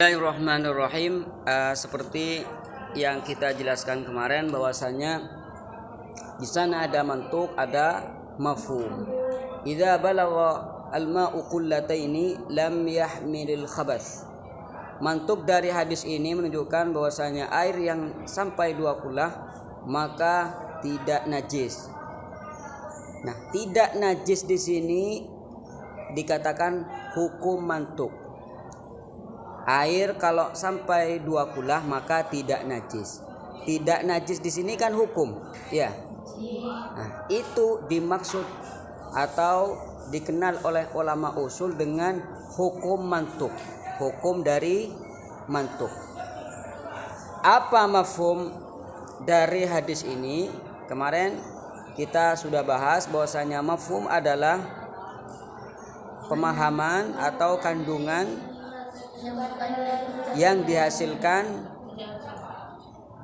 Bismillahirrahmanirrahim. Seperti yang kita jelaskan kemarin bahwasanya di sana ada mantuk, ada mafhum. Idza balagha al-ma'u qullataini lam yahmilil khabath. Mantuk dari hadis ini menunjukkan bahwasanya air yang sampai 2 kullah maka tidak najis. Nah, tidak najis di sini dikatakan hukum mantuk. Air kalau sampai 2 kullah maka tidak najis. Tidak najis di sini kan hukum, ya. Nah, itu dimaksud atau dikenal oleh ulama usul dengan hukum mantuk, hukum dari mantuk. Apa mafhum dari hadis ini? Kemarin kita sudah bahas bahwasanya mafhum adalah pemahaman atau kandungan yang dihasilkan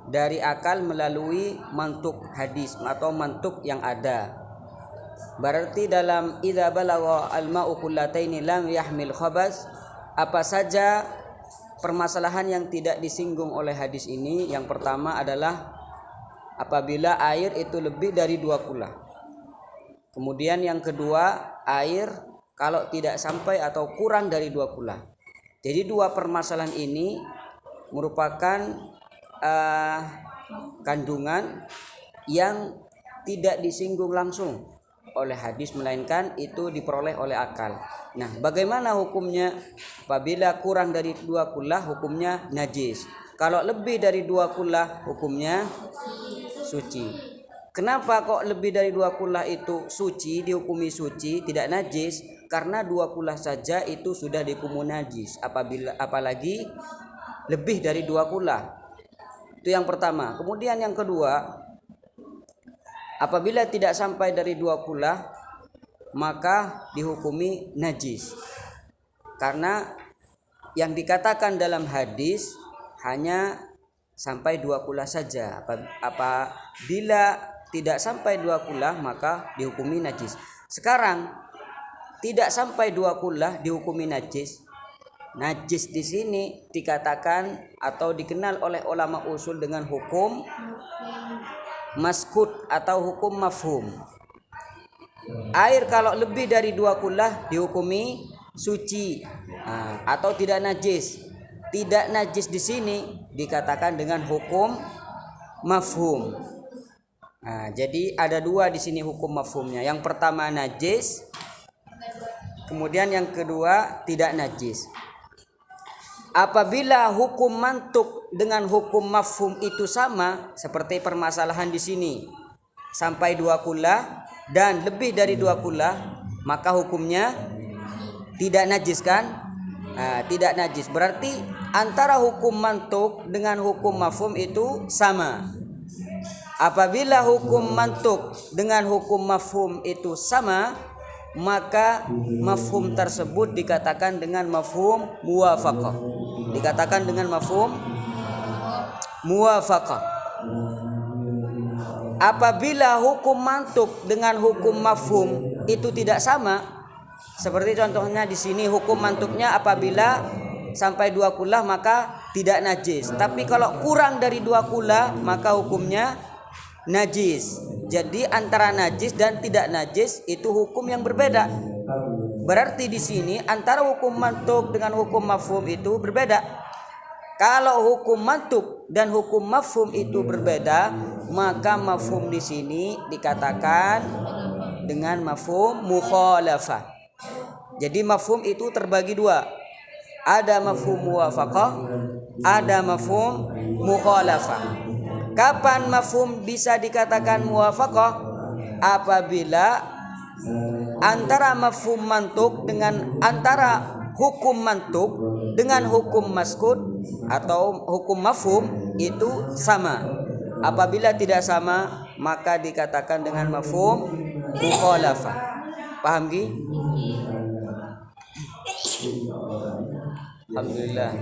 dari akal melalui mantuk hadis atau mantuk yang ada. Berarti dalam idza balagha al-ma'u qullataini lam yahmil khabas, apa saja permasalahan yang tidak disinggung oleh hadis ini? Yang pertama adalah apabila air itu lebih dari 2 kullah. Kemudian yang kedua, air kalau tidak sampai atau kurang dari 2 kullah. Jadi 2 permasalahan ini merupakan kandungan yang tidak disinggung langsung oleh hadis, melainkan itu diperoleh oleh akal. Nah, bagaimana hukumnya? Apabila kurang dari 2 kullah hukumnya najis. Kalau lebih dari 2 kullah hukumnya suci. Kenapa kok lebih dari 2 kullah itu suci, dihukumi suci, tidak najis? Karena 2 kullah saja itu sudah dihukumi najis. Apalagi lebih dari 2 kullah. Itu yang pertama. Kemudian yang kedua, apabila tidak sampai dari 2 kullah maka dihukumi najis. Karena yang dikatakan dalam hadis hanya sampai 2 kullah saja. Apabila tidak sampai 2 kullah maka dihukumi najis. Sekarang tidak sampai 2 kullah dihukumi najis. Najis di sini dikatakan atau dikenal oleh ulama usul dengan hukum maskut atau hukum mafhum. Air kalau lebih dari 2 kullah dihukumi suci atau tidak najis. Tidak najis di sini dikatakan dengan hukum mafhum. Nah, jadi ada 2 di sini hukum mafhumnya. Yang pertama najis, kemudian yang kedua tidak najis. Apabila hukum mantuk dengan hukum mafhum itu sama, seperti permasalahan di sini, sampai 2 kullah dan lebih dari 2 kullah, maka hukumnya tidak najis kan? Nah, tidak najis. Berarti antara hukum mantuk dengan hukum mafhum itu sama. Apabila hukum mantuk dengan hukum mafhum itu sama, maka mafhum tersebut dikatakan dengan mafhum muwafaqah. Dikatakan dengan mafhum muwafaqah. Apabila hukum mantuk dengan hukum mafhum itu tidak sama, seperti contohnya di sini hukum mantuknya apabila sampai 2 kullah maka tidak najis. Tapi kalau kurang dari 2 kullah maka hukumnya najis. Jadi antara najis dan tidak najis itu hukum yang berbeda. Berarti di sini antara hukum mantuk dengan hukum mafhum itu berbeda. Kalau hukum mantuk dan hukum mafhum itu berbeda, maka mafhum di sini dikatakan dengan mafhum mukhalafah. Jadi mafhum itu terbagi 2. Ada mafhum muwafaqah, ada mafhum mukhalafah. Kapan mafhum bisa dikatakan muwafaqah? Apabila antara mafhum mantuk dengan antara hukum mantuk dengan hukum maskut atau hukum mafhum itu sama. Apabila tidak sama maka dikatakan dengan mafhum mukhalafah. Paham Ki? Alhamdulillah.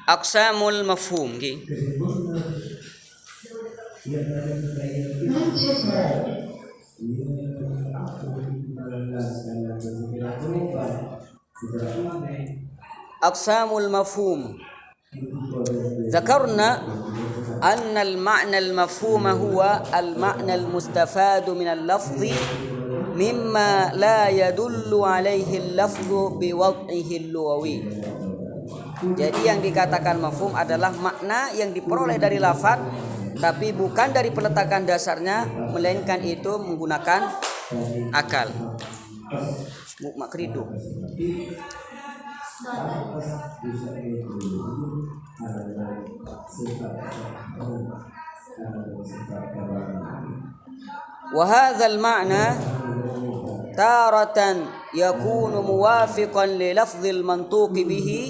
Aqsamul mafhum ki. Aqsamul mafhum. Zakarna anna al-ma'na al-mafhum huwa al-ma'na al-mustafadu min al-lafzi mimma la yadullu alaihi al-lafzu biwad'ihi al-lughawi. Jadi yang dikatakan mafhum adalah makna yang diperoleh dari lafaz tapi bukan dari peletakan dasarnya, melainkan itu menggunakan akal. Makridu. Wa hadzal ma'na taratan yakunu muwafiqan li lafzil mantuqi bihi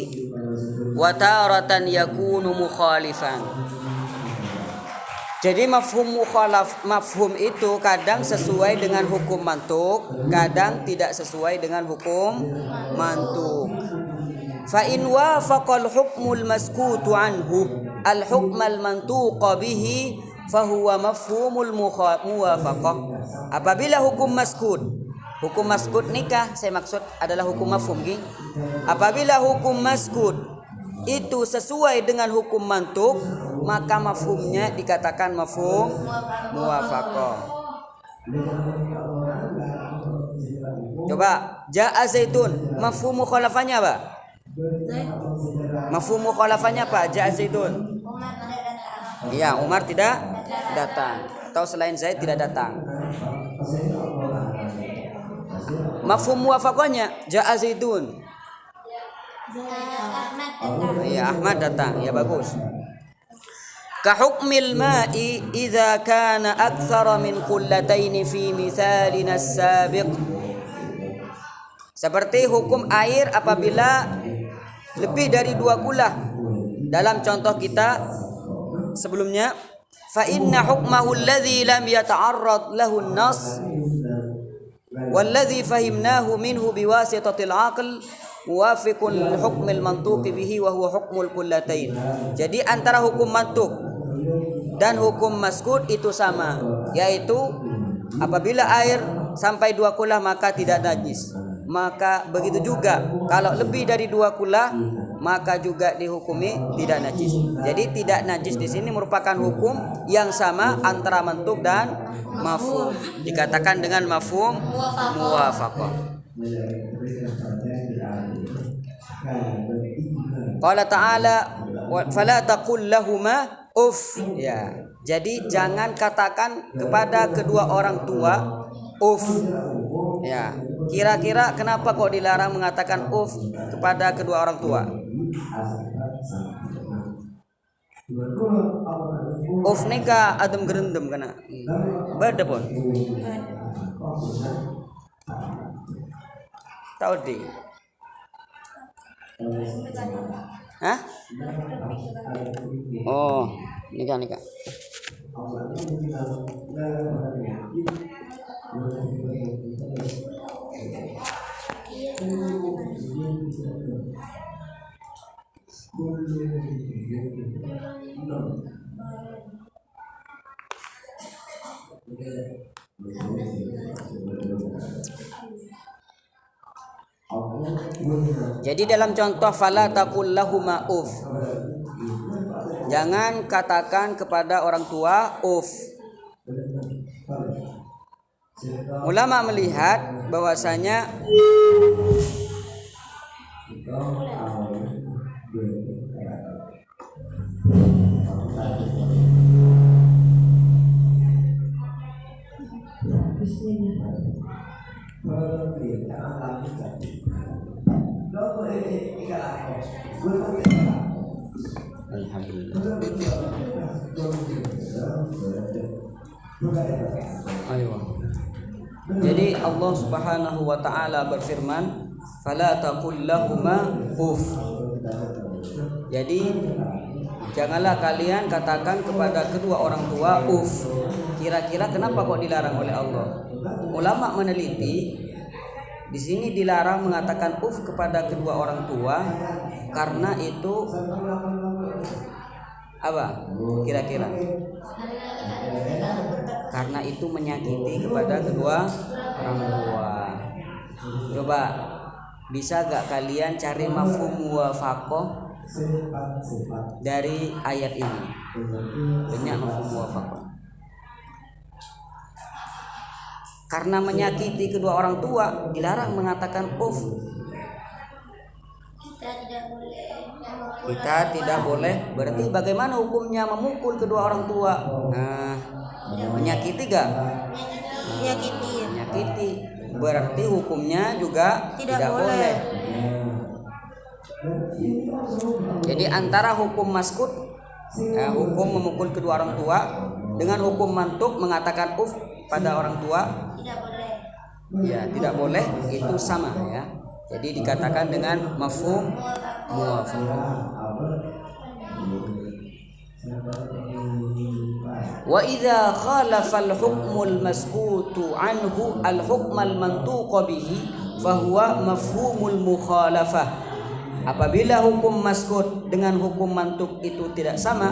wa taratan yakunu mukhalifan. Jadi mafhum itu kadang sesuai dengan hukum mantuk, kadang tidak sesuai dengan hukum mantuk. Fa in wafaqal hukmul maskutu anhu al hukmal mantuqa bihi fa huwa mafhumul muwafaqah. Apabila hukum maskut nikah saya maksud adalah hukum mafhum. Apabila hukum maskut itu sesuai dengan hukum mantuk, maka mafhumnya dikatakan mafhum muwafaqah. Coba jaa zaitun, mafhum mukhalafahnya apa? Mafhum mukhalafahnya apa? Jaa zaitun. Iya, Umar tidak datang atau selain Zaid tidak datang. Mafhum muwafaqahnya jaa zaitun. Ya Ahmad datang, ya bagus. Ka hukmil ma'i idza kana aktsara min qullatayn fi mithalina as-sabiq. Seperti hukum air apabila lebih dari 2 kullah. Dalam contoh kita sebelumnya, fa inna hukmahu alladhi lam yata'arrad lahu an-nas walladhi fahimnahu minhu biwasitatil aql muwafiqun hukmil mantuqi bihi wa huwa hukmul kullatain. Jadi antara hukum mantuk dan hukum maskut itu sama, yaitu apabila air sampai 2 kullah maka tidak najis. Maka begitu juga kalau lebih dari 2 kullah maka juga dihukumi tidak najis. Jadi tidak najis di sini merupakan hukum yang sama antara mantuk dan mafhum. Dikatakan dengan mafhum muwafaqah. Qala ta'ala fala taqul lahuma uff. Ya. Jadi jangan katakan kepada kedua orang tua uff. Ya. Kira-kira kenapa kok dilarang mengatakan uff kepada kedua orang tua? Uff nika adem gerendem kana. Bada pun. Tahu deh. Hah? Oh, nikah. Jadi dalam contoh fala taqul lahuma uff. Jangan katakan kepada orang tua uff. Ulama melihat bahwasanya jadi Allah Subhanahu wa taala berfirman, "Fala taqul lahuma uff." Jadi janganlah kalian katakan kepada kedua orang tua uff. Kira-kira kenapa kok dilarang oleh Allah? Ulama meneliti Di sini dilarang mengatakan kepada kedua orang tua karena itu apa? Kira-kira? Karena itu menyakiti kepada kedua orang tua. Coba bisa gak kalian cari mafhum muwafaqah dari ayat ini? Banyak mafhum muwafaqah. Karena menyakiti kedua orang tua dilarang mengatakan Kita tidak boleh. Berarti bagaimana hukumnya memukul kedua orang tua? Nah, menyakiti gak? Menyakiti. Berarti hukumnya juga tidak boleh. Jadi antara hukum maskut, hukum memukul kedua orang tua, dengan hukum mantuk mengatakan pada orang tua, ya tidak boleh, itu sama ya. Jadi dikatakan dengan mafhum muwafaqah. Wa idza khalafa al-hukmul maskutu anhu al-hukm al-mantuq bihi fahuwa mafhumul mukhalafah. Apabila hukum maskut dengan hukum mantuk itu tidak sama,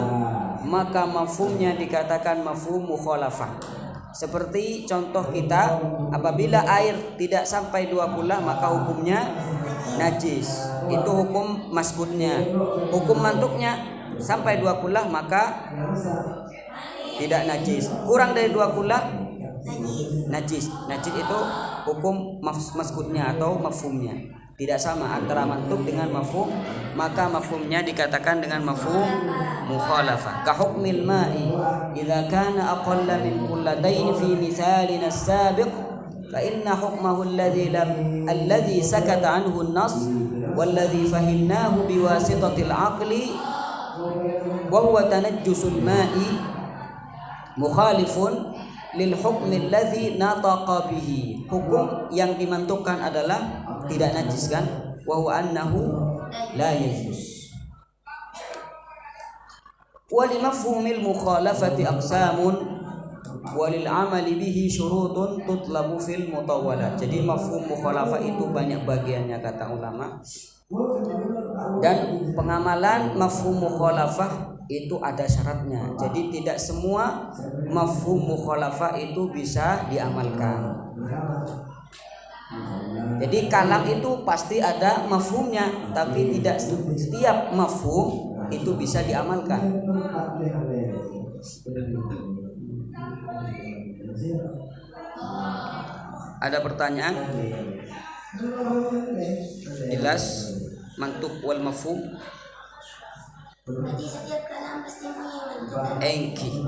maka mafhumnya dikatakan mafhum mukhalafah. Seperti contoh kita, apabila air tidak sampai 2 kula maka hukumnya najis. Itu hukum maskutnya. Hukum mantuknya sampai 2 kula maka tidak najis. Kurang dari 2 kula najis. Najis itu hukum maskutnya atau mafhumnya. Tidak sama antara mantuk dengan mafhum, maka mafhumnya dikatakan dengan mafhum mukhalafah. Ka hukmil ma'i idza kana aqalla min qullatayn fi mithalina as-sabiq fa inna hukmahu alladhi sakata anhu an-nas walladhi fahimnahu biwasitatil aqli wa huwa tanajjusul ma'i mukhalifun lil hukmi alladhi nataqa bihi. Hukum yang dimantukkan adalah tidak najis kan? Wa huwa annahu la yajuz. Wa li mafhumil mukhalafati aqsamun wa lil amali bihi syurutun tutlabu fil mutawwalat. Jadi mafhum mukhalafah itu banyak bagiannya kata ulama. Dan pengamalan mafhum mukhalafah itu ada syaratnya. Jadi tidak semua mafhum mukhalafah itu bisa diamalkan. Jadi kalam itu pasti ada mafhumnya, tapi tidak setiap mafhum itu bisa diamalkan. Ada pertanyaan? Jelas mantuk wal mafhum? Engki.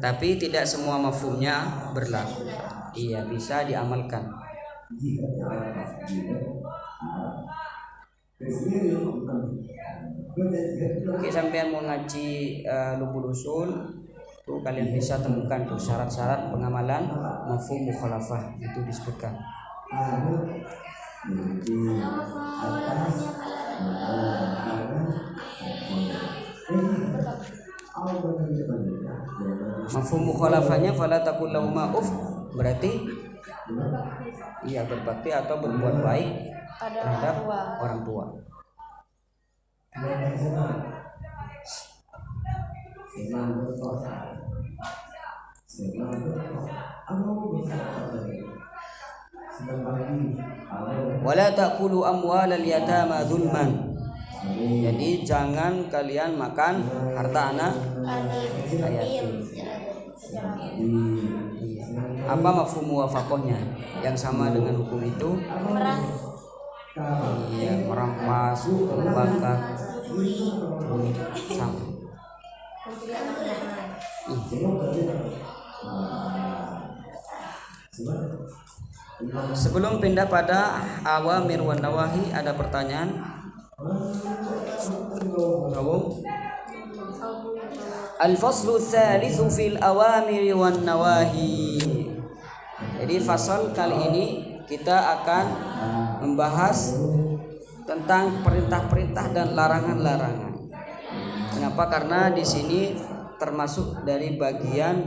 Tapi tidak semua mafhumnya berlaku. Iya, bisa diamalkan. Oke, sampean mau ngaji lubul usul tuh kalian bisa temukan tuh syarat-syarat pengamalan mafhum mukhalafah itu disebutkan. Mafhum mukhalafahnya fala taqul lahuma berarti iya berbakti atau berbuat baik terhadap orang tua. Wala taqulu amwalal yatama zulman. Jadi jangan kalian makan harta anak yatim. Iya. Apa mafhum muwafaqahnya yang sama dengan hukum itu? Iya, merampas, membakar, sama. Sebelum pindah pada awamir wan nawahi, ada pertanyaan? Al-faslu tsalitsu fil awamir wan nawahi. Jadi fasal kali ini kita akan membahas tentang perintah-perintah dan larangan-larangan. Kenapa? Karena di sini termasuk dari bagian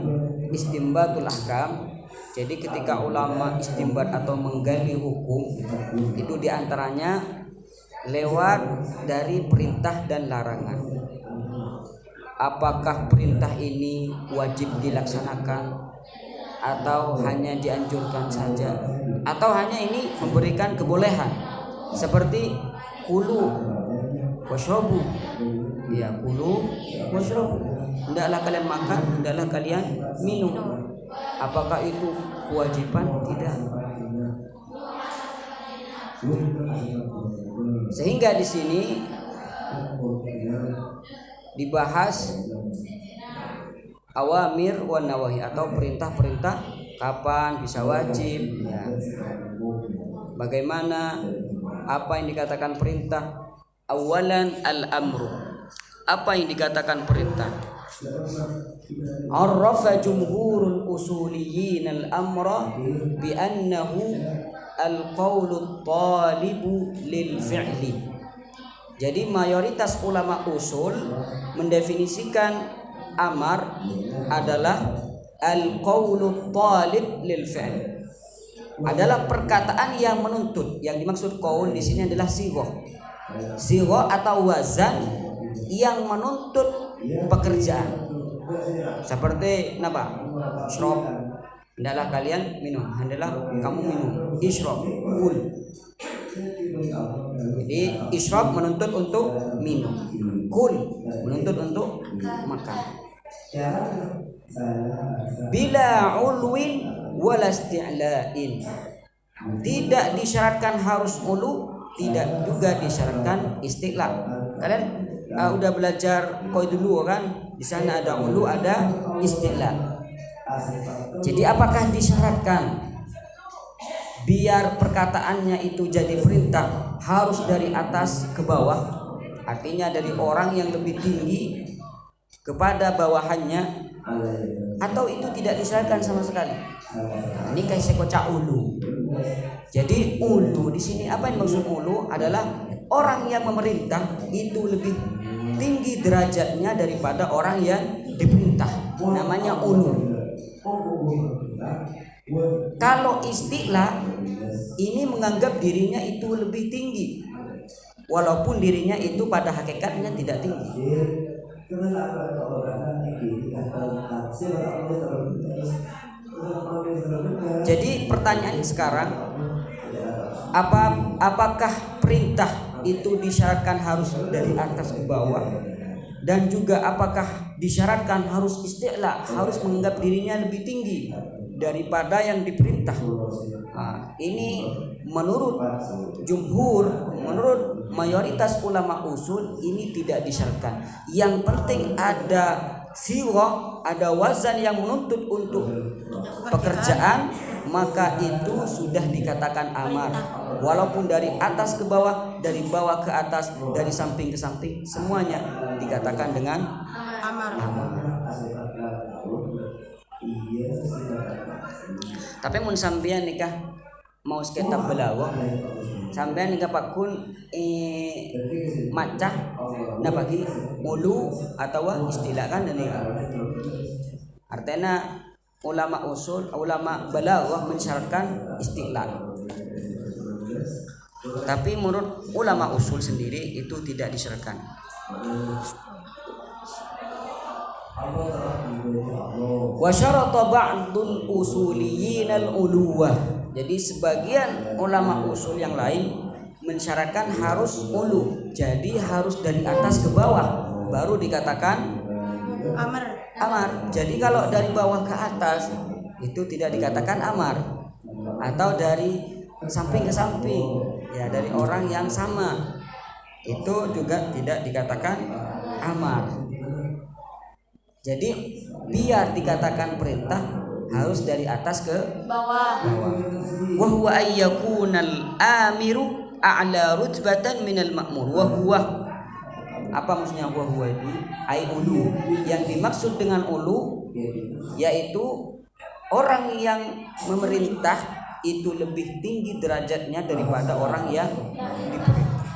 istimbatul ahkam, Jadi ketika ulama istimbat atau menggali hukum itu diantaranya lewat dari perintah dan larangan. Apakah perintah ini wajib dilaksanakan atau hanya dianjurkan saja, atau hanya ini memberikan kebolehan, seperti kulu washrabu, ya kulu washrabu, hendaklah kalian makan, hendaklah kalian minum. Apakah itu kewajiban? Tidak. Sehingga di sini dibahas awamir wa nawahi atau perintah-perintah kapan bisa wajib, ya. Bagaimana, apa yang dikatakan perintah? Awalan al-amru. Apa yang dikatakan perintah? Arrafa jumhurul usuliyin al-amra bi annahu al-qawlu talibu lil fi'li. Jadi mayoritas ulama usul mendefinisikan amar adalah al-qawlu talib lil fi'l, adalah perkataan yang menuntut. Yang dimaksud qaul di sini adalah sighah atau wazan yang menuntut pekerjaan. Seperti apa? Isyrab, hendaklah kalian minum, hendaklah kamu minum. Isyrab, kul. Jadi isyrab menuntut untuk minum, kul menuntut untuk makan. Bila ulwin wala isti'la'in, tidak disyaratkan harus ulu, tidak juga disyaratkan isti'la. Kalian udah belajar qaidul dulu kan? Di sana ada ulu, ada isti'la. Jadi apakah disyaratkan biar perkataannya itu jadi perintah harus dari atas ke bawah? Artinya dari orang yang lebih tinggi kepada bawahannya, atau itu tidak disyaratkan sama sekali? Nah, ini kayak sekocak ulu. Jadi ulu di sini, apa yang maksud ulu adalah orang yang memerintah itu lebih tinggi derajatnya daripada orang yang diperintah. Namanya ulu. Kalau istilah ini menganggap dirinya itu lebih tinggi, walaupun dirinya itu pada hakikatnya tidak tinggi. Jadi pertanyaan sekarang, apakah perintah itu disyaratkan harus dari atas ke bawah, dan juga apakah disyaratkan harus isti'la, harus menganggap dirinya lebih tinggi daripada yang diperintah? Nah, ini menurut jumhur, menurut mayoritas ulama usul, ini tidak disyaratkan. Yang penting ada sighah, ada wazan yang menuntut untuk pekerjaan, maka itu sudah dikatakan amar. Walaupun dari atas ke bawah, dari bawah ke atas, dari samping ke samping, semuanya dikatakan dengan amar. Tapi mun sampean nikah mau sekitar belawa, sampean nikah pakun macah na bagi ulu atau istilah kan ini. Artinya ulama usul, ulama balaghah mensyaratkan istilah. Tapi menurut ulama usul sendiri itu tidak disyaratkan. Wa syarata ba'dul usuliyyin al-uluwah. Jadi sebagian ulama usul yang lain mensyaratkan harus ulu. Jadi harus dari atas ke bawah baru dikatakan amar. Jadi kalau dari bawah ke atas itu tidak dikatakan amar, atau dari samping ke samping, ya dari orang yang sama, itu juga tidak dikatakan amar. Jadi biar dikatakan perintah harus dari atas ke bawah. Wa huwa ayyakunal amiru a'la rutbatan minal ma'mur. Wa huwa, apa maksudnya wa huwa itu? Ai ulu. Yang dimaksud dengan ulu yaitu orang yang memerintah itu lebih tinggi derajatnya daripada orang yang diperintah.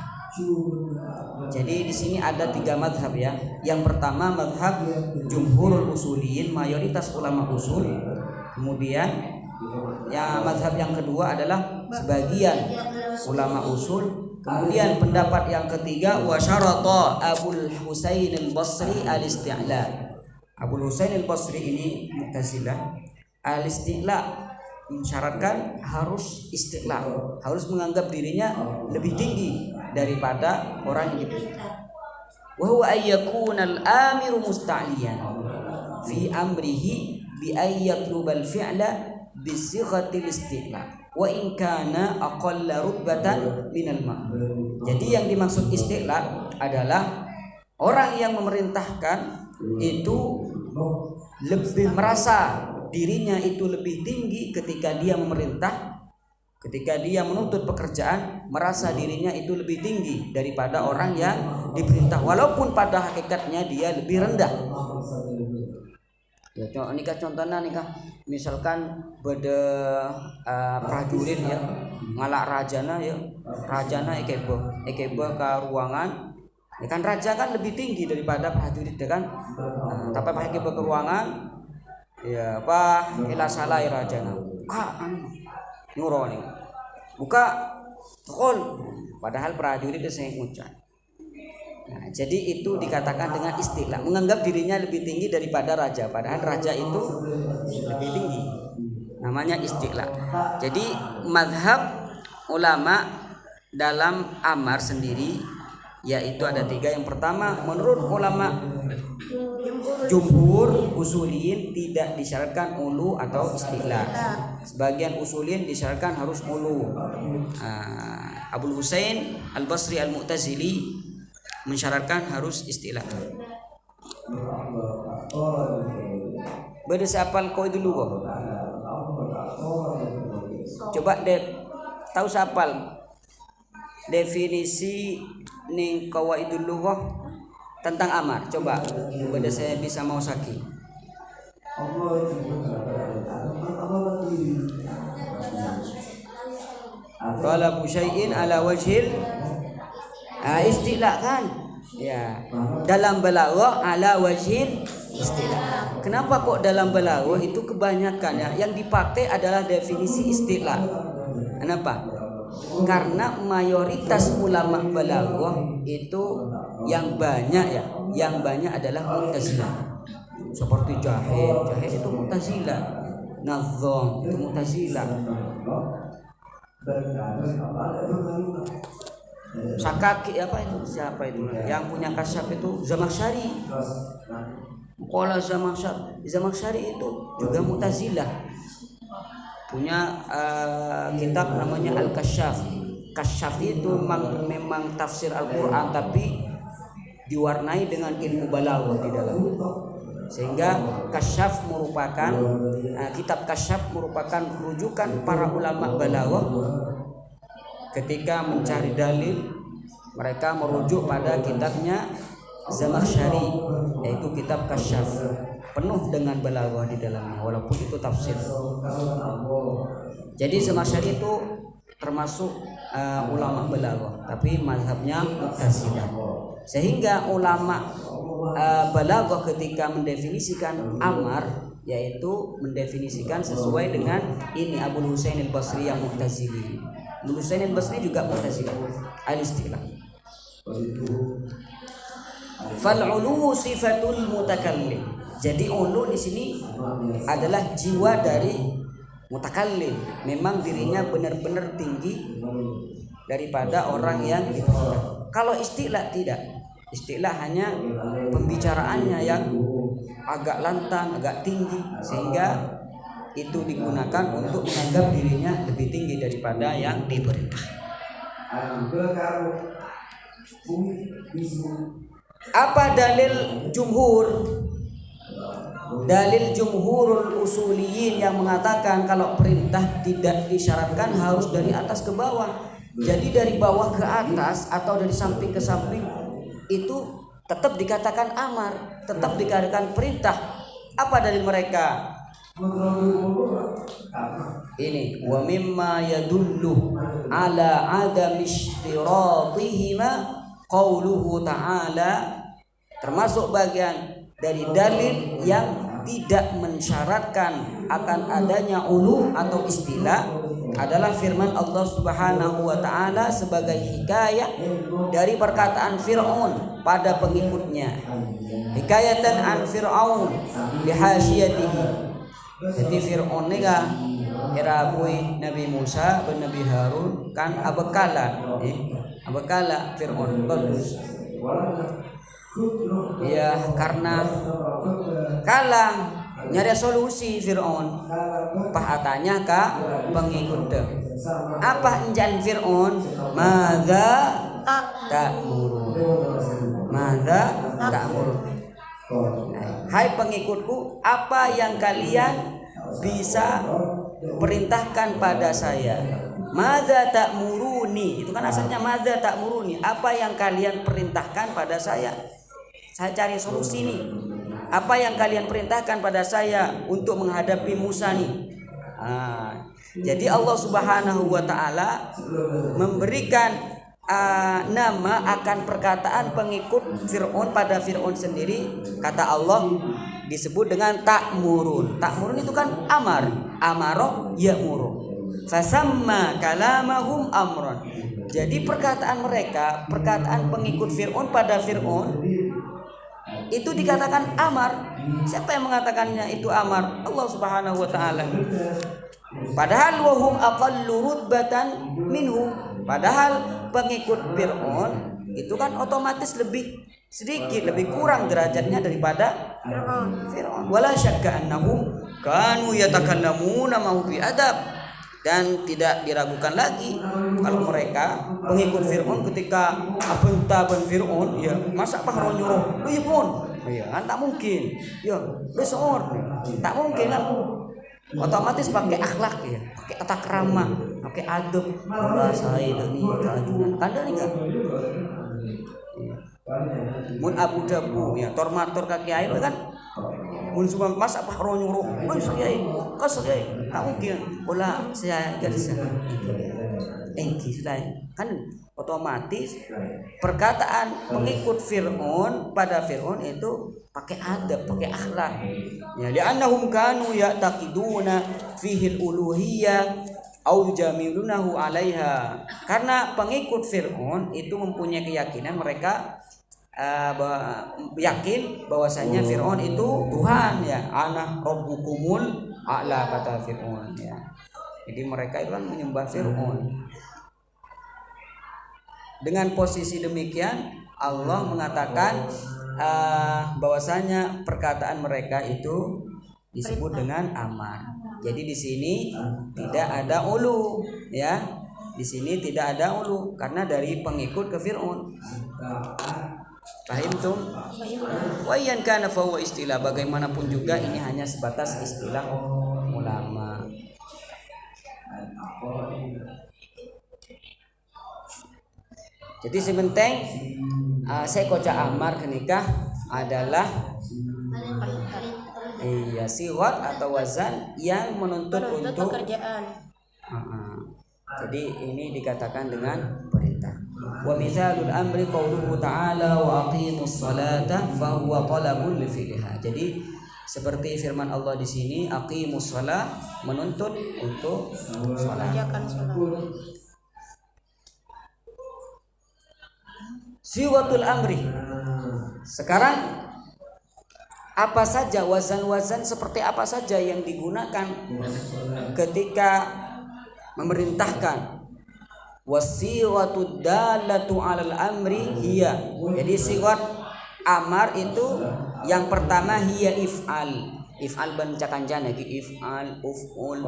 Jadi di sini ada 3 mazhab ya. Yang pertama mazhab jumhurul usuliyin, mayoritas ulama usul. Kemudian Mazhab yang kedua adalah sebagian ulama usul. Kemudian pendapat yang ketiga wa syarata Abul Husain al-Basri al-isti'la. Abul Husain al-Basri ini Mu'tazilah. Al-isti'la mensyaratkan harus isti'la, harus menganggap dirinya lebih tinggi daripada orang yang diperintah. Wa huwa ayyakuna al-amiru musta'liyan fi amrihi bi ayyatlubal fi'la bi sighatil isti'la wa in kana aqalla rutbatan minal ma'mur. Jadi yang dimaksud isti'la adalah orang yang memerintahkan itu lebih merasa dirinya itu lebih tinggi ketika dia memerintah, ketika dia menuntut pekerjaan, merasa dirinya itu lebih tinggi daripada orang yang diperintah, walaupun pada hakikatnya dia lebih rendah. Ya, nikah contohnya nikah misalkan beda prajurit ya ngalak rajana ya, rajana ekebo ke ruangan ya kan, raja kan lebih tinggi daripada prajurit ya kan. Tapi pakai ke ruangan ya apa ila salah rajana buka nyuruh nih buka tol, padahal prajurit itu saya ngucap. Nah, jadi itu dikatakan dengan istilah, menganggap dirinya lebih tinggi daripada raja, padahal raja itu lebih tinggi. Namanya istilah. Jadi mazhab ulama dalam amar sendiri yaitu ada 3. Yang pertama, menurut ulama jumhur usuliyin tidak disyaratkan ulu atau istilah. Sebagian usuliyin disyaratkan harus ulu. Abul Husain al-Basri al-Mu'tazili mensyaratkan harus istilah. Beda siapal kau dulu kok. Coba tahu siapal definisi ning qawaidul lughah tentang amar. Coba beda saya bisa mau saki. Talabu syai'in ala wajhil istilah kan ya, dalam balaghah ala wajhil istilah. Kenapa kok dalam balaghah itu kebanyakan ya yang dipakai adalah definisi istilah? Kenapa? Karena mayoritas ulama balaghah itu yang banyak adalah Mu'tazilah. Seperti Jahid itu Mu'tazilah, Nazam itu Mu'tazilah, Sakaki apa itu siapa itu yang punya kasyaf itu Zamakhsyari. Qala Zamakhsyari itu juga Mu'tazilah, punya kitab namanya Al-Kasyaf. Kasyaf itu memang tafsir Al-Qur'an tapi diwarnai dengan ilmu balaghah di dalamnya. Sehingga Kasyaf merupakan kitab Kasyaf merupakan rujukan para ulama balaghah. Ketika mencari dalil, mereka merujuk pada kitabnya Zamakhsyari, yaitu kitab Kasyaf, penuh dengan balaghah di dalamnya, walaupun itu tafsir. Jadi Zamakhsyari itu termasuk ulama balaghah, tapi mazhabnya Mu'tazilah. Sehingga ulama balaghah ketika mendefinisikan amar, yaitu mendefinisikan sesuai dengan ini Abul Husain al-Basri yang Mu'tazili. Abul Husain al-Basri juga Mu'tazilah al-istilah. Fal-ulu sifatul mutakallim. Jadi ulu di sini adalah jiwa dari mutakallim. Memang dirinya benar-benar tinggi daripada orang yang diperintah. Kalau istilah tidak. Istilah hanya pembicaraannya yang agak lantang, agak tinggi, sehingga itu digunakan untuk menganggap dirinya lebih tinggi daripada yang diperintah. Apa dalil jumhur? Dalil jumhurul usuliyin yang mengatakan kalau perintah tidak disyaratkan harus dari atas ke bawah. Jadi dari bawah ke atas atau dari samping ke samping itu tetap dikatakan amar, tetap dikatakan perintah. Apa dalil mereka? Ini wa mimma yadullu ala adam ishtiratihima qauluhu ta'ala, termasuk bagian dari dalil yang tidak mensyaratkan akan adanya ulu atau istilah adalah firman Allah Subhanahu wa taala sebagai hikayah dari perkataan Fir'aun pada pengikutnya. Hikayatan an Fir'aun bihasyiyatihi. Jadi Fir'aun ni ka irabui Nabi Musa dan Nabi Harun kan abekala abekala Fir'aun bagus. Ya karena kalah nyari solusi Fir'aun pahatanya ka pengikut apa enjan Fir'aun madza ta'murun hai pengikutku apa yang kalian bisa perintahkan pada saya. Madza ta'muruni itu kan asalnya madza ta'muruni apa yang kalian perintahkan pada saya cari solusi nih. Apa yang kalian perintahkan pada saya untuk menghadapi Musa nih. Jadi Allah Subhanahu wa taala memberikan nama akan perkataan pengikut Fir'aun pada Fir'aun sendiri. Kata Allah disebut dengan ta'murun. Ta'murun itu kan amar, amaroh ya'muru. Fasamma kalamahum amron. Jadi perkataan mereka, perkataan pengikut Fir'aun pada Fir'aun itu dikatakan amar. Siapa yang mengatakannya itu amar? Allah Subhanahu wa taala. Padahal wahum aqallu rutbatan minhu. Padahal pengikut Fir'aun itu kan otomatis lebih sedikit, lebih kurang derajatnya daripada Fir'aun. Wala syakka annahum kanu yatakallamuna ma bi adab. Dan tidak diragukan lagi kalau mereka pengikut Fir'aun ketika abentaban Fir'aun ya masa pahro nyuruh lu ya pun ya kan tak mungkin ya lu seor tak mungkin kan otomatis pakai akhlak ya pakai tata krama pakai adab mula saya ini keajunan kan dari enggak mun abu jabu ya tormator kaki air kan mun semua masa pak ro nyuruh woi kiai kas kiai tak mungkin bola saya garis engki sudah kan otomatis perkataan mengikut Fir'aun pada Fir'aun itu pakai adab pakai akhlak ya li'annahum kanu ya'taqiduna fihi al-uluhiyyah au jamilunahu 'alaiha karena pengikut Fir'aun itu mempunyai keyakinan mereka yakin bahwasanya Fir'aun itu Tuhan ya ana rabbukumul a'la kata Fir'aun ya. Jadi mereka itu kan menyembah Fir'aun. Dengan posisi demikian Allah mengatakan bahwasanya perkataan mereka itu disebut dengan amar. Jadi di sini tidak ada ulu ya. Di sini tidak ada ulu karena dari pengikut ke Fir'aun. Fahimtum? Wa yan kana fa huwa istilah bagaimanapun juga ini hanya sebatas istilah ulama. Jadi sebentar saya koca amar kenikah adalah siwat atau wazan yang menuntut untuk pekerjaan. Jadi ini dikatakan dengan perintah. Wa mithalul amri qauluhu ta'ala wa aqimus salata fa huwa talabun li fi'liha. Jadi seperti firman Allah di sini aqimus shalah menuntut untuk salat. Mengerjakan salat. Siwatul amri. Sekarang apa saja wazan-wazan seperti apa saja yang digunakan ketika memerintahkan. Wasiwatud dalatu 'alal amri hiya. Jadi siwat amar itu yang pertama hiya if'al. If'al bancakan jana lagi if'al uf'ul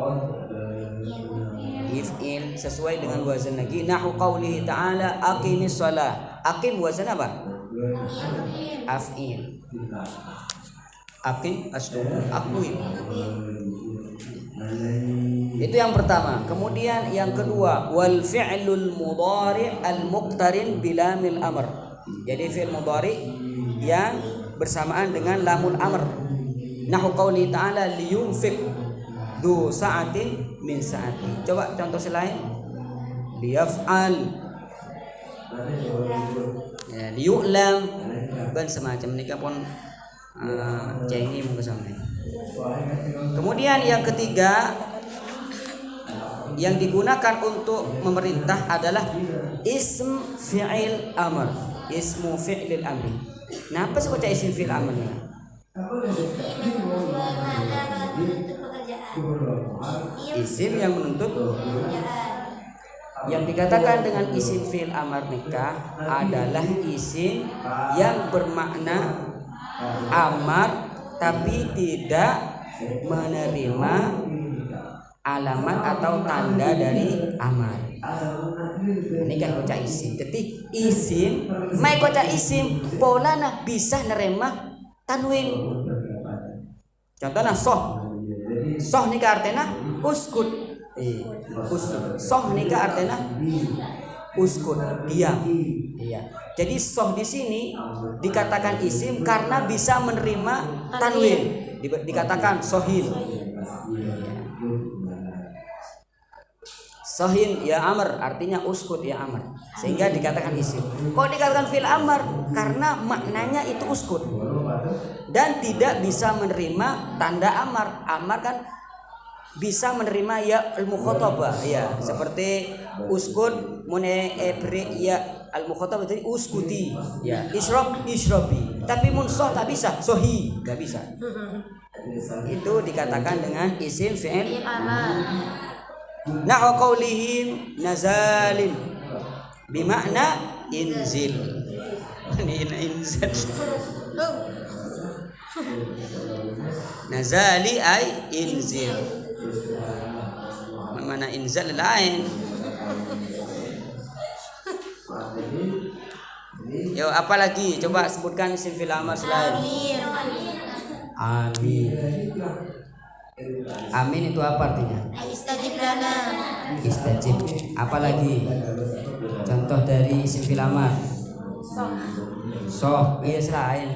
if'il sesuai dengan wazan lagi nahu qaulihi ta'ala aqimis shalah. Aqim wazan apa? Af'il. Aqim aslu aqwim. Itu yang pertama. Kemudian yang kedua wal fi'lul mudhari' al muqtarin bilamil amr. Jadi fi'il mudhari' yang bersamaan dengan lamul amr. Nahu qauli ta'ala liyunfiq du sa'atin min sa'ati. Coba contoh selain liyaf'al ya, liyu'lam dan semacam ini pun cengi mungkin sampai Kemudian yang ketiga yang digunakan untuk memerintah adalah ism fi'il amr. Ismu fi'il amri. Kenapa sih baca isim fi'il amr nih? Isim yang menuntut. Yang dikatakan dengan isim fi'il amr nikah adalah isim yang bermakna amar tapi tidak menerima alamat atau tanda dari amar. Ini kan kocak isim. Jadi isim, mai kocak isim, polana bisa nerima tanwin. Contohnya soh. Soh ini artinya uskut. Uskut. Soh ini artinya uskut, diam. Iya. Jadi soh di sini dikatakan isim karena bisa menerima tanwin. Dikatakan sohin. Sohin ya amr artinya uskut ya amr, sehingga dikatakan isim. Kok dikatakan fil amr? Karena maknanya itu uskut dan tidak bisa menerima tanda amar. Amar kan bisa menerima ya al-mukhatabah ya, seperti uskut mune ebre ya al-mukhatabah jadi uskuti ya, isrob isrobi. Tapi munsoh tak bisa, sohi tak bisa. Itu dikatakan dengan isim fi'il amar. Na'u qaulihim nazalin bimakna inzil. Ini inzil. Nazali ay inzil. Mana inzal lain. Yo, apa lagi? Coba sebutkan isim fi'il amar selain amin. Amin itu apa artinya? Istajib lana. Istajib. Apa lagi? Contoh dari isim fi'il amar. Soh. Iya selain.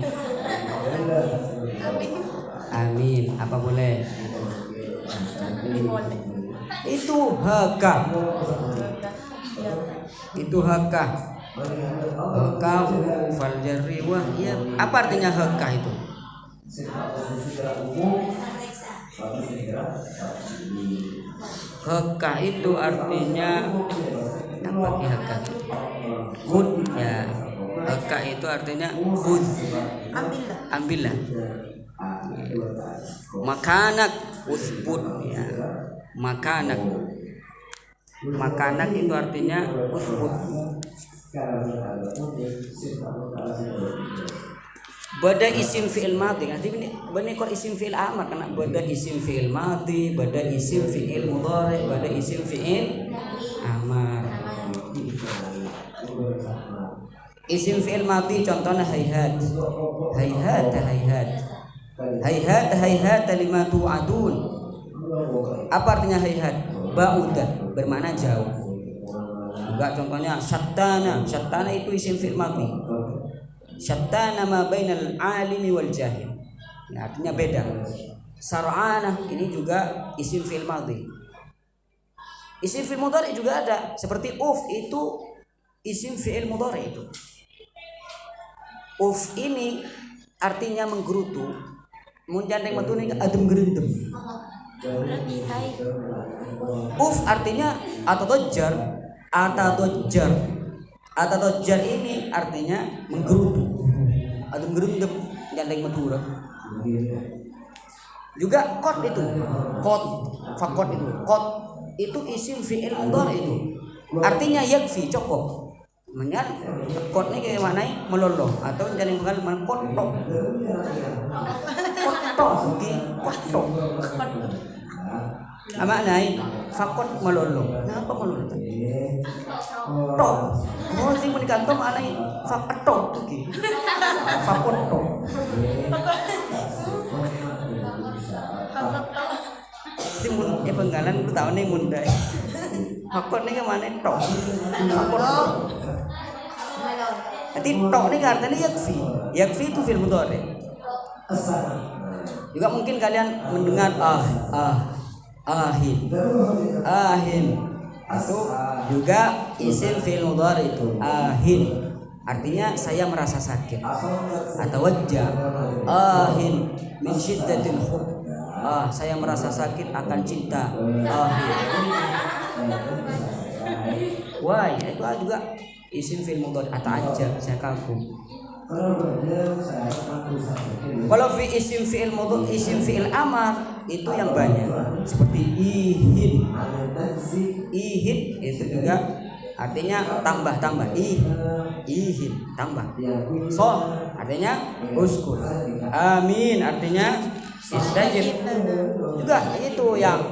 Amin. Apa boleh? Itu haka. Itu haka. Haka fal jarri wah ya. Apa artinya haka itu? Haka itu artinya apa ki haka? Khud ya. Haka itu artinya khud. Ambillah. Makanak usbut ya. Makanak. Makanak itu artinya usbut. Bada isim fi'il madhi. Nanti ini kok isim fi'il amar karena bada isim fi'il madhi, bada isim fi'il mudhari, bada isim fi'il amar. Isim fi'il madhi contohnya hayhat. Hayhat hayhat. Hayhat hayhat lima tu'adun. Apa artinya hayhat? Ba'udah, bermakna jauh. Juga contohnya syattana. Syattana itu isim fi'il madhi. Syattana ma bainal alimi wal jahil. Ya, artinya beda. Sar'ana ini juga isim fi'il madhi. Isim fi'il mudhari juga ada, seperti uf itu isim fi'il mudhari itu. Uf ini artinya menggerutu. Mun jandeng metu ning adem gerendem. Uf artinya atadajjar, atadajjar. Atadajjar ini artinya menggerutu. Adem gerendem jandeng metu. Juga kot itu. Kot, fakot itu. Kot itu isim fi'il mudhari itu. Artinya yakfi cukup. Menyan kot ini kayak mana? Melolo atau jandeng mengal mana kotok. Kotok, oke, kotok. Ama nai fakot melolo. Kenapa melolo? Tok. Oh, sing mun kantom anai faketok iki. Fakot tok. Sing mun penggalan ku tahu nih mun dai. Fakot nih kemana tok? Fakot tok. Nanti tok nih artinya yakfi. Yakfi itu fil mudhari. Juga mungkin kalian mendengar ahin itu juga isim fi'il mudhari itu ahin. artinya saya merasa sakit. Atawajja ahin min syiddatil hub, saya merasa sakit akan cinta. Wah, itu juga isim fi'il mudhari. Ata'ajjab, saya kagum. Kalau isim fi'il mudhari, isim fi'il amar itu yang banyak, seperti ihid. Ihid itu juga artinya tambah ihid tambah. So artinya uskun. Amin artinya istajib. Juga itu yang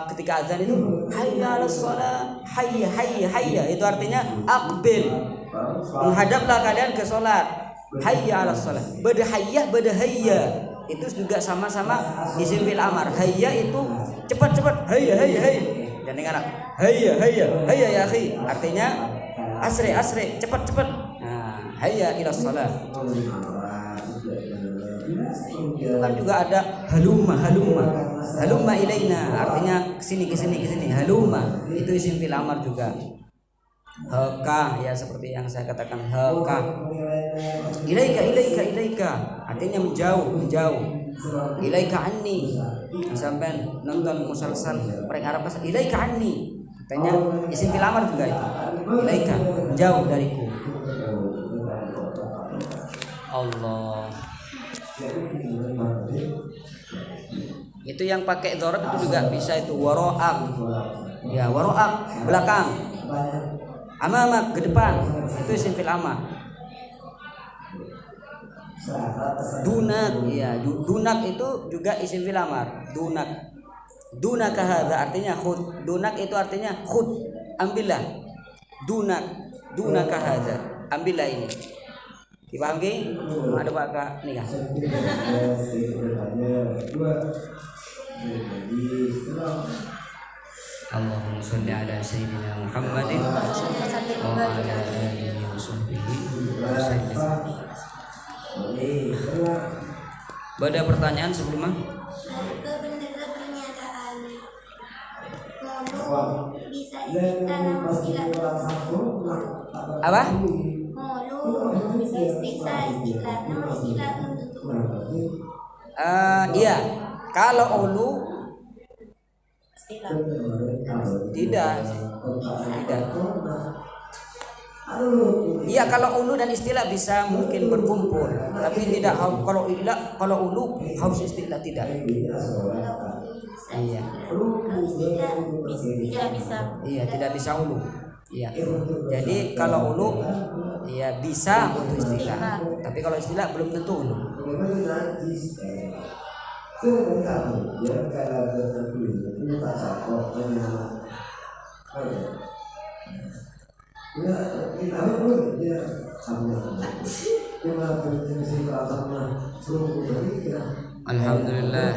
ketika azan itu hayya 'alas shalah, hayya itu artinya aqbil, menghadaplah kalian ke salat. Hayya 'alas shalah, badahayya itu juga sama-sama isim fi'il amar. Hayya itu cepat hayya dan dengar hayya ya akhi artinya asri cepat. Nah, hayya ila shalah. Kan juga ada halumma ilaina artinya kesini halumma itu isim fi'il amar juga. Haka ya seperti yang saya katakan haka. Ilaika artinya menjauh. Ilaika anni, sampai nonton musalsal perang Arab bahasa ilaika anni artinya isim fi'il amar juga itu. Ilaika menjauh dariku. Allah. Itu yang pakai dzarab itu juga bisa itu waro'ak. Ya, waro'ak belakang. Amamak ke depan. Itu isim fi'il amar. Dunak, ya, dunak itu juga isim fi'il amar. Dunaka hadza artinya khud. Dunak itu artinya khud, ambillah. Dunaka hadza, ambillah ini. Dipaham ki? Ada Pak Kak nih kan. Allahumma sholli ala sayyidina Muhammadin wa ala alihi wa sahbihi wasallam. Ada pertanyaan sebelumnya? Bisa istilah Apa? Bisa istilah Iya. Kalau ulu tidak. Iya, kalau ulu dan istilah bisa mungkin berkumpul, tapi tidak kalau ulu harus istilah tidak. Iya. Iya, tidak bisa ulu. Iya. Jadi kalau ulu ya bisa untuk istilah, tapi kalau istilah belum tentu ulu. Alhamdulillah.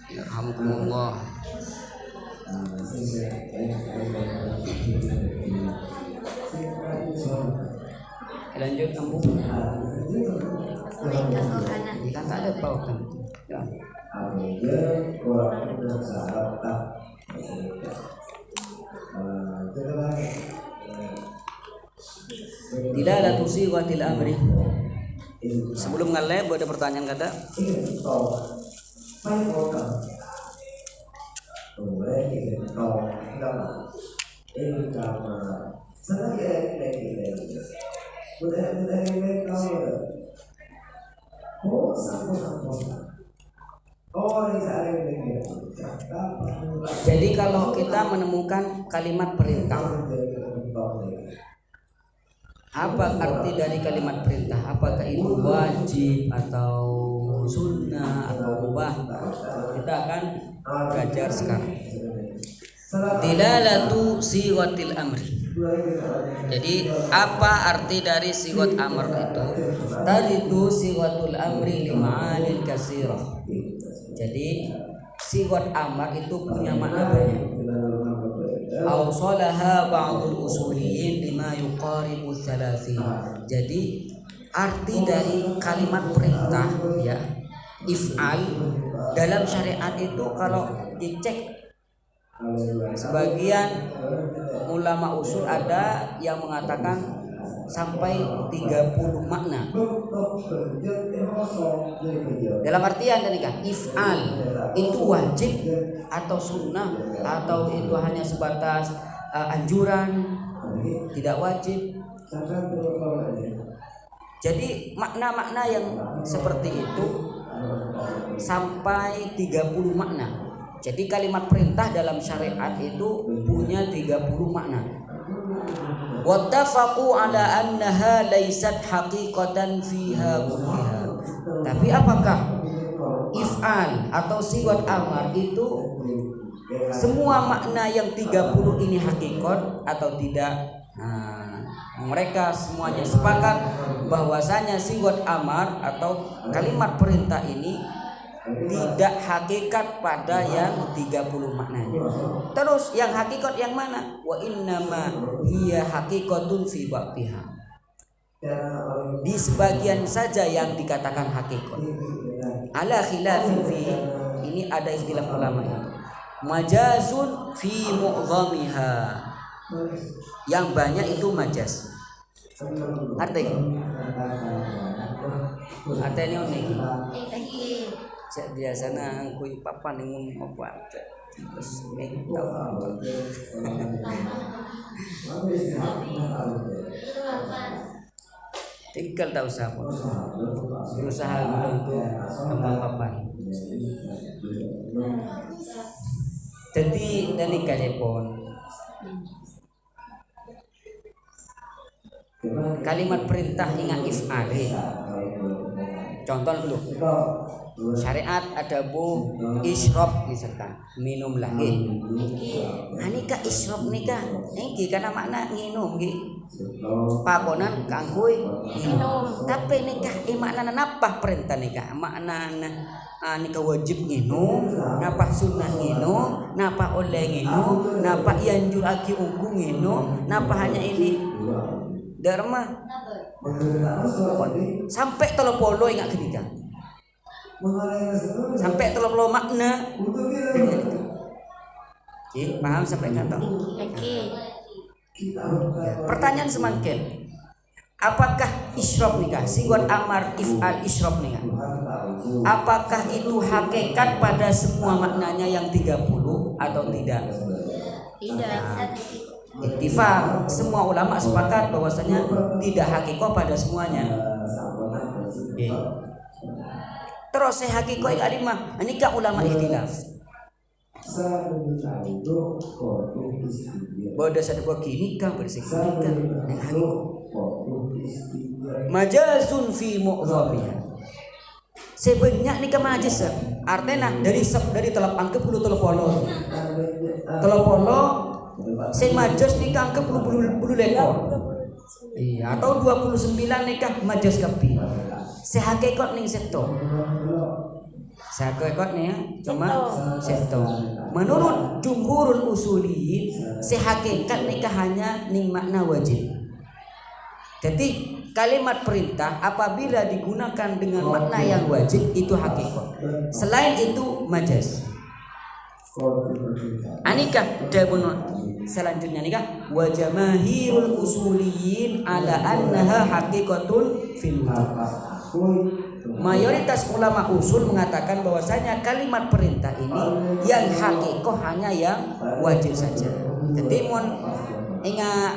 Alhamdulillah. Lanjut kampung. Kita tak ada pautan. Ya. Tidak ada tusiwatil amri. Sebelum ngaleh ada pertanyaan kata. Jadi kalau kita menemukan kalimat perintah, apa arti dari kalimat perintah? Apakah itu wajib atau sunnah atau mubah? Kita akan belajar sekarang. Dilalatu siwatil amri. Jadi apa arti dari siwat amr itu? Taridu siwatul amri lima'anil kasirah. Jadi siwat amr itu punya makna banyak. Awsalaha ba'dul usuliyin lima yuqaribu thalathin. Jadi arti dari kalimat perintah ya, if'al dalam syariat itu kalau dicek sebagian ulama usul ada yang mengatakan sampai 30 makna. Dalam artian tadi kan if'al itu wajib atau sunnah atau itu hanya sebatas anjuran, tidak wajib. Jadi makna-makna yang seperti itu sampai 30 makna. Jadi kalimat perintah dalam syariat itu punya 30 makna. Wattafaqu ala annaha laysat haqiqatan fiha kulliha. Tapi apakah if'al atau siwat amar itu semua makna yang 30 ini hakikat atau tidak? Mereka semuanya sepakat bahwasanya siwat amar atau kalimat perintah ini tidak hakikat pada yang 30 maknanya. Terus yang hakikat yang mana? Wa innama hiya haqiqatun fi ba'tiha. Di sebagian saja yang dikatakan hakikat. Ala khilafin fi, ini ada istilah ulama ya. Majazun fi mu'dhamiha. Yang banyak itu majaz. Artinya ini cek biasa nang kui papan yang ngomong apa terus tinggal tahu siapa berusaha untuk tambah papan. Jadi dari kalepon kalimat perintah ingat if'ali. Contoh dulu. Syariat ada bu isyrab misalkan minum lagi. Nah nikah isyrab nikah. Ini karena makna minum gitu. Pakonan kangkui minum. Tapi nikah makna napa perintah nikah? Makna nikah wajib minum, napa sunnah minum, napa oleh minum, napa yanjur aki ungku minum, napa hanya ini dharma. Sampai 30 ingat ketika. Sampai 30 makna. Oke, paham sampai kata? Oke. Pertanyaan semakin. Apakah isyrab nikah? Siwat amar if'al isyrab nikah. Apakah itu hakikat pada semua maknanya yang 30 atau tidak? Tidak. Ittifaq, semua ulama sepakat bahwasanya tidak hakikat pada semuanya. Okay. Terus saya hakikat yang alimah, ini kan ulama ikhtilaf. Bodoh sadar begini kan bersikap kan yang hakikat. Majazun fi mu'dhamiha. Sebenarnya ni kan majaz. Artinya dari telap angke puluh telepolo. Telepolo saya majaz ni kan angke puluh lekor. Iya, atau 29 nikah majaz kapi. Saya hakikat ning seto. Saya hakikat nih ya, cuma seto. Menurut jumhurul usuliyin, saya hakikat nikah hanya ning makna wajib. Jadi kalimat perintah apabila digunakan dengan makna yang wajib itu hakikat. Selain itu majaz. Anikah dabun selanjutnya nikah wa jamaahirul usuliyin ala annaha haqiqatun fil wujud. Mayoritas ulama usul mengatakan bahwasanya kalimat perintah ini yang hakikat hanya yang wajib saja. Jadi mohon ingat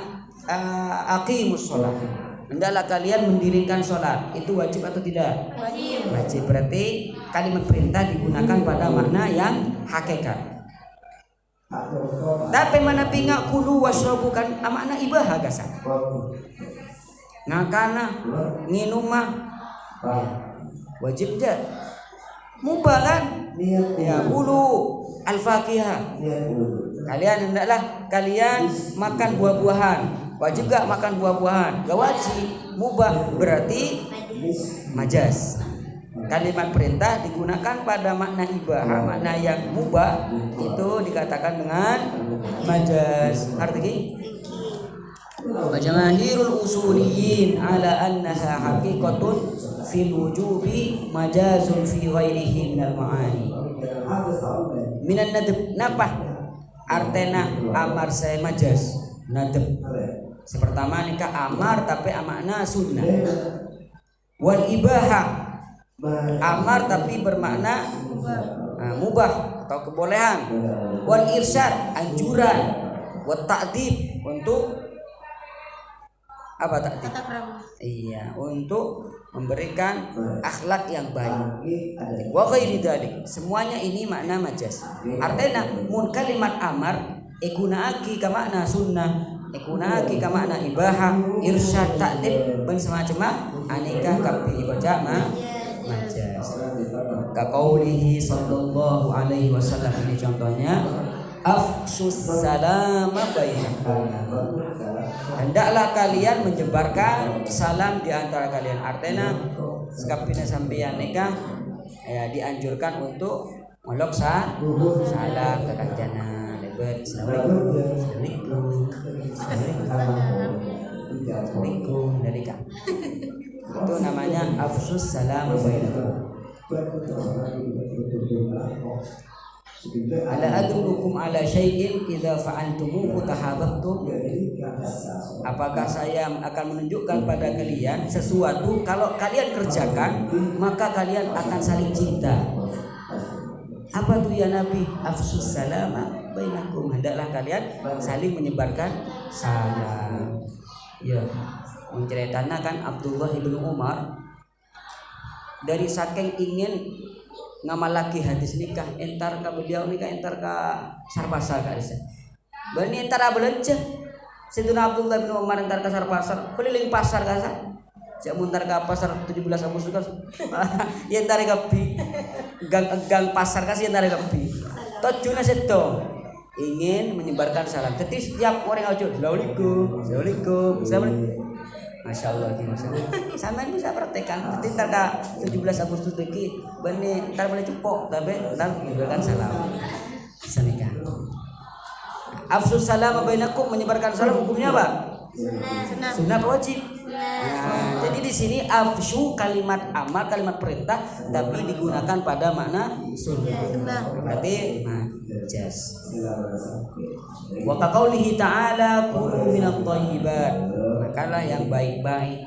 aqimus shalah. Hendaklah kalian mendirikan sholat. Itu wajib atau tidak? Wajib. Wajib berarti kalimat perintah digunakan pada makna yang hakikat. Tapi mana pinga kulu washrabu kan makna ibaha gasan. Ngakana nginum mah wajib je. Mubah kan? Ya kulu al-fakihah. Kalian hendaklah kalian makan buah-buahan. Wajib gak makan buah-buahan? Gak wajib. Mubah berarti majaz. Kalimat perintah digunakan pada makna ibahah, makna yang mubah itu dikatakan dengan majaz. Artinya jamaahirul usuliyin ala annaha haqiqatun fil wujubi majazun fi ghairihi minal ma'ani. Minan nadab napa? Artena amar saya majaz. nadab. Sepertama nikah amar tapi makna sunnah. Wal ibahah, amar tapi bermakna mubah atau kebolehan. Wal irsyad, anjuran. Wat ta'dib, untuk apa ta'dib? Tata krama. Iya, untuk memberikan akhlak yang baik. Wa ghairi dzalik, semuanya ini makna majas. Artinya mun kalimat amar igunaake ka makna sunnah, igunaake ka makna ibahah, irsyad, ta'dib ben semacam aneka kapi baca majas. Ka qaulihi sallallahu alaihi wasallam, ini contohnya, afshus salama bainakum, hendaklah kalian menyebarkan salam di antara kalian. Artinya sekapina sampeyan nikah ya dianjurkan untuk ngolok salam ke kancana lebar. Assalamualaikum dari kak. Itu namanya afshus salam bainakum. Ala adullukum ala syai'in idza fa'altumuhu tahabbtum. Apakah saya akan menunjukkan pada kalian sesuatu kalau kalian kerjakan maka kalian akan saling cinta. Apa tuh ya Nabi? Afsus salama bainakum, hendaklah kalian saling menyebarkan salam. Ya, menceritakan kan Abdullah ibnu Umar dari saking ingin ngamalaki hadis nikah entar ka beliau nikah entar ka sarpasar ka desa. Bani entar abelenceun. Sayyidina Abdullah bin Umar entar ka sarpasar, keliling pasar ka sa. Sia muntar ka pasar 17 Agustus ka. Ya entar ka pi. Gang pasar ka sia entar ka pi. Tujuannya seto ingin menyebarkan salam. Jadi setiap orang aja assalamualaikum, assalamualaikum, assalamualaikum. Masya Allah, sampean bisa praktekkan. Nanti ntar ka 17 Agustus lagi, bani ntar boleh cukup, tapi ntar menyebarkan salam. Sanikah. Afsus salam bainakum, menyebarkan salam hukumnya apa? Sunnah apa wajib? Nah, jadi di sini afshu kalimat amar, kalimat perintah, tapi digunakan pada makna sunnah. Berarti majas. Wa qaulihi ta'ala kulu minat thayyibat, makanlah yang baik-baik.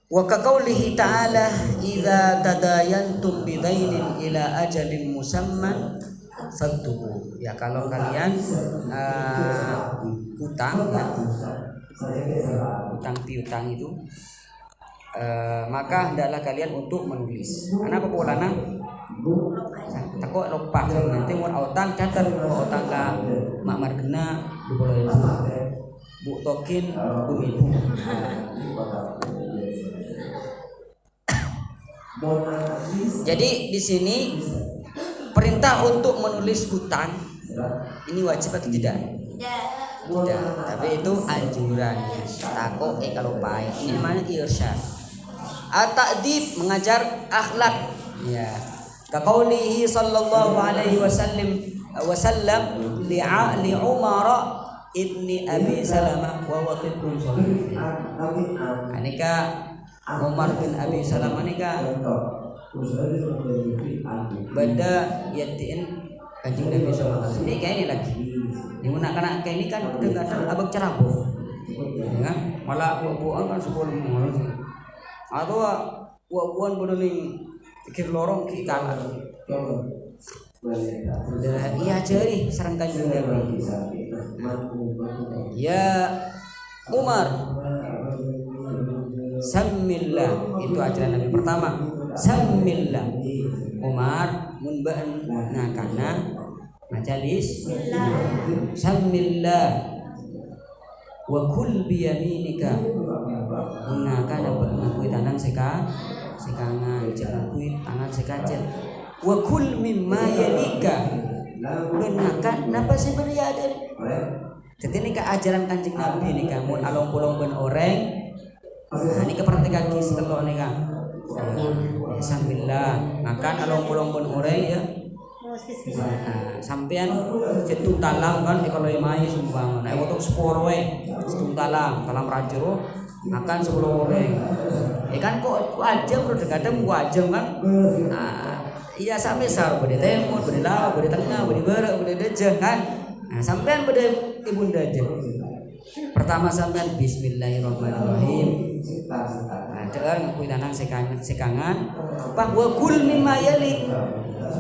Wa qaulihi ta'ala idza tadayantum bidainin ila ajalin musamman faktubu. Ya kalau kalian hutang piutang itu maka hendaklah kalian untuk menulis. Karena apa polana? Takut lupa nanti mau utang catat utang ka mak markena 20.000. Bu tokin 2.000. Jadi di sini perintah untuk menulis hutang ini wajib atau tidak? Tidak, tapi itu anjuran. Takut kalau baik. Ini namanya irsyad. At-ta'dib, mengajar akhlak. Ya. Kaqaulihi sallallahu alaihi wasallam li Umar ibni Abi Salamah wa waqifun sholihin. Anika Umar bin Abi Salamah nika benda yatiin Kanjeng Nabi sallallahu alaihi wasallam. Ini kayak ini lagi. Digunakan kayak ini kan dengan abang cerabo. Ya kan? Malah buang kan 10 menit. Atau buang bodoh ning pikir lorong ki kanan. Iya ceri sareng Kanjeng Nabi. Ya Umar, Samillah, itu ajaran Nabi pertama. Samillah. Umar mun ba'an nakana majalis Samillah wa kul bi yaminika. Mun nakana ngakui tangan sekangan, ngakui tangan sekacet. Wa kul mimma yalika. Benakan napa sebenarnya ada. Jadi ini ke ajaran Kanjeng Nabi nih kan mun along-along ben oreng. Nah, ini ke praktek kaki setelok nih kan. Sambillah makan along-along ben oreng ya. Sampean cetung talam kan kalau mai sumbang. Nek wotok seporo wae. Cetung talam rajero makan 10 oreng. Kan kok aja bro kadang gua aja kan. Iya sampai sar bade temur, bade lauk, bade tengah, bade barat, bade dejeh kan. Nah, sampean pada ibunda aja. Pertama sampean bismillahirrahmanirrahim. Nah, dengar ngakui lanang sekangan. Bahwa kul mimma yali.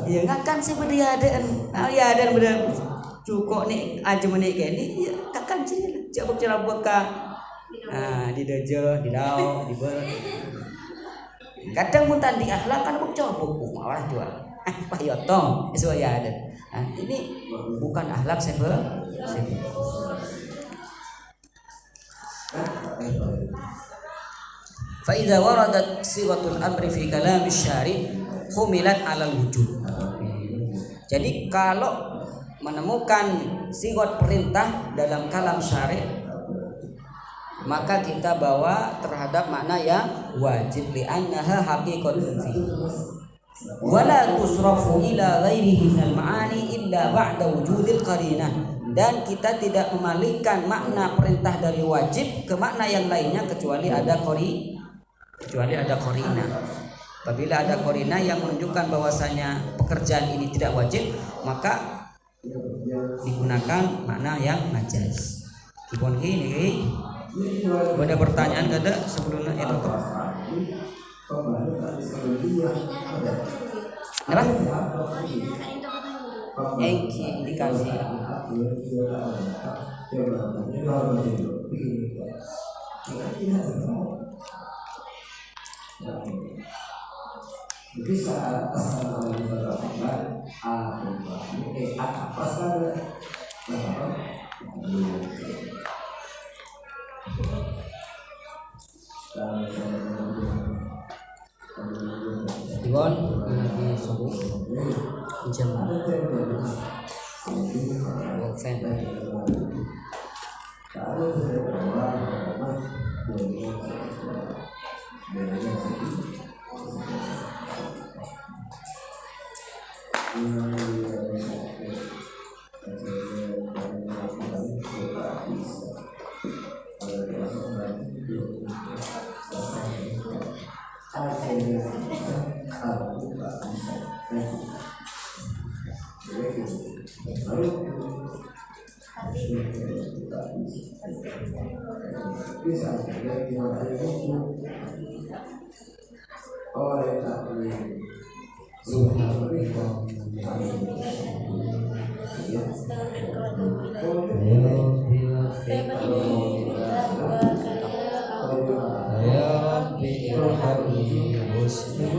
Ya ngakan sih pada adaan. Ya adaan pada cukup nih aja menik ini. Ya kakan sih. Coba cara buka. Nah, di dojo, di lau, di ber. Kadang pun tadi akhlak kan aku coba malah jual. Pak Yotong, itu ya ada. Nah, ini bukan akhlak sebe. Fa idza waradat siwatul amri fi kalam syari' humilat 'alal wujub. Jadi kalau menemukan siwat perintah dalam kalam syari' maka kita bawa terhadap makna yang wajib li'annaha haqiqatun fi wala tusrafu ila ghairihi minal ma'ani illa ba'da wujudil qarinah, dan kita tidak memalingkan makna perintah dari wajib ke makna yang lainnya kecuali ada qarinah. Apabila ada qarinah yang menunjukkan bahwasanya pekerjaan ini tidak wajib, maka digunakan makna yang majaz. Kipun gini ada pertanyaan kada sebelumnya itu kok? Apa? Indikasi. Iwan di subuh jam fan. Ya Rabbi irhamni husni